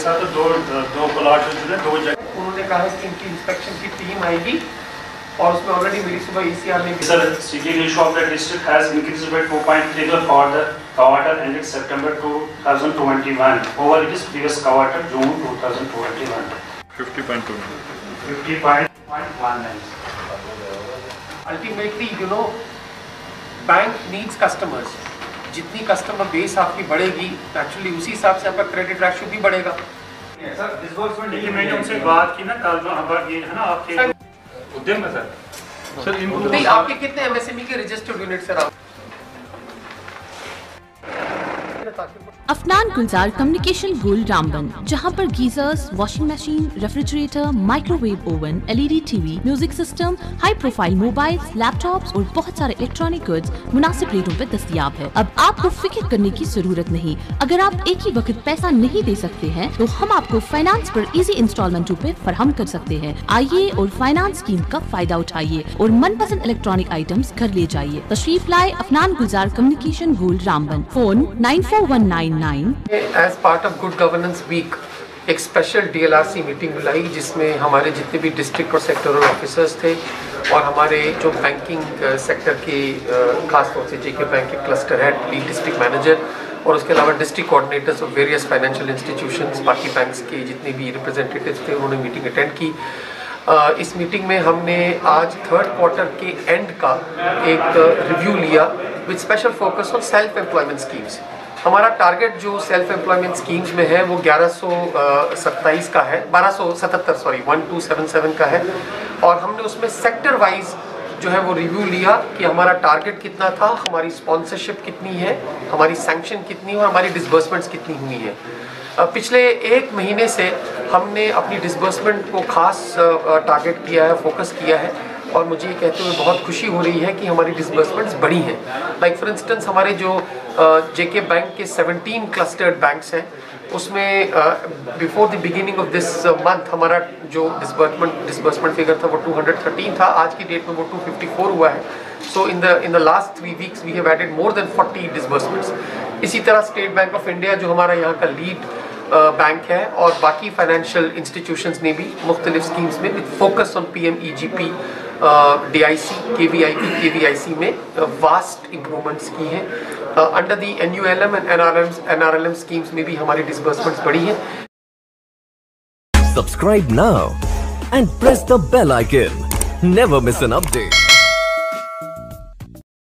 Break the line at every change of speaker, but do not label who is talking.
साथ दो प्लॉट जो है 2 जगह
उन्होंने कहा है कि इनकी इंस्पेक्शन की टीम आएगी और उसमें ऑलरेडी मेरी सुबह ECR ने
Sir, city ratio of the district has increased by 2.3 for the quarter ended September 2021 over its previous quarter June 2021.
50.2.
50.19.
Ultimately bank needs customers. जितनी कस्टमर बेस आपकी बढ़ेगी एक्चुअली उसी हिसाब से आपका क्रेडिट रेशियो भी बढ़ेगा।
सर डिसबर्समेंट देखिए मैंने उनसे बात की ना कल जो हमारा ये है ना आपके उद्यम में सर
नहीं आपके कितने MSME के रजिस्टर्ड यूनिट सर आप
अफनान गुलजार कम्युनिकेशन गोल्ड रामबन, जहां पर geysers, washing machine, refrigerator, microwave oven, LED TV, music system, high profile mobiles, laptops और बहुत सारे इलेक्ट्रॉनिक गुड्स मुनासिब रेटों पर दस्तयाब है। अब आपको फिक्र करने की जरूरत नहीं। अगर आप एक ही वक्त पैसा नहीं दे सकते हैं तो हम आपको फाइनेंस पर इजी इंस्टॉलमेंटों पे फराहम कर सकते हैं। आइए और फाइनेंस स्कीम का फायदा उठाइए और मनपसंद इलेक्ट्रॉनिक आइटम्स घर ले जाइए। तशरीफ लाए Afnan Gulzar communication gold Ramban, phone 9419।
As part of good governance week एक स्पेशल DLRC मीटिंग बुलाई जिसमें हमारे जितने भी डिस्ट्रिक्ट और सेक्टरल ऑफिसर्स थे और हमारे जो बैंकिंग सेक्टर के खासतौर से JK बैंक के cluster head, lead district manager और उसके अलावा district coordinators of various financial institutions, बाकी बैंक्स के जितने भी रिप्रेजेंटेटिव्स थे उन्होंने मीटिंग अटेंड की। इस मीटिंग में हमने आज 3rd क्वार्टर के एंड का एक रिव्यू लिया with special focus on self employment schemes. हमारा टारगेट जो सेल्फ एम्प्लॉयमेंट स्कीम्स में है वो 1277 का है, 1277 का है और हमने उसमें सेक्टर वाइज जो है वो रिव्यू लिया कि हमारा टारगेट कितना था, हमारी स्पॉन्सरशिप कितनी है, हमारी सैंक्शन कितनी है और हमारी डिसबर्समेंट्स कितनी हुई है। पिछले 1 महीने से हमने अपनी डिसबर्समेंट को खास टारगेट किया है, फोकस किया है और मुझे ये कहते हुए बहुत खुशी हो रही है कि हमारी डिसबर्समेंट्स बढ़ी हैं। लाइक फॉर इंस्टेंस हमारे जो JK बैंक के 17 क्लस्टर्ड बैंक्स हैं उसमें before the beginning of this month हमारा जो डिसबर्समेंट फिगर था वो 213 था, आज की डेट में वो 254 हुआ है। So in the last 3 weeks we have added more than 40 disbursements. इसी तरह स्टेट बैंक ऑफ इंडिया जो हमारा यहाँ का लीड बैंक है और बाकी फाइनेंशियल इंस्टीट्यूशंस ने भी मुख्तलिफ स्कीम्स में with focus on PMEGP, DIC, KVIC में वास्ट इम्प्रूवमेंट्स की हैं। Under the NULM and NRLM schemes में भी हमारी डिसबर्समेंट्स बढ़ी हैं।
Subscribe now and press the bell icon. Never miss an update.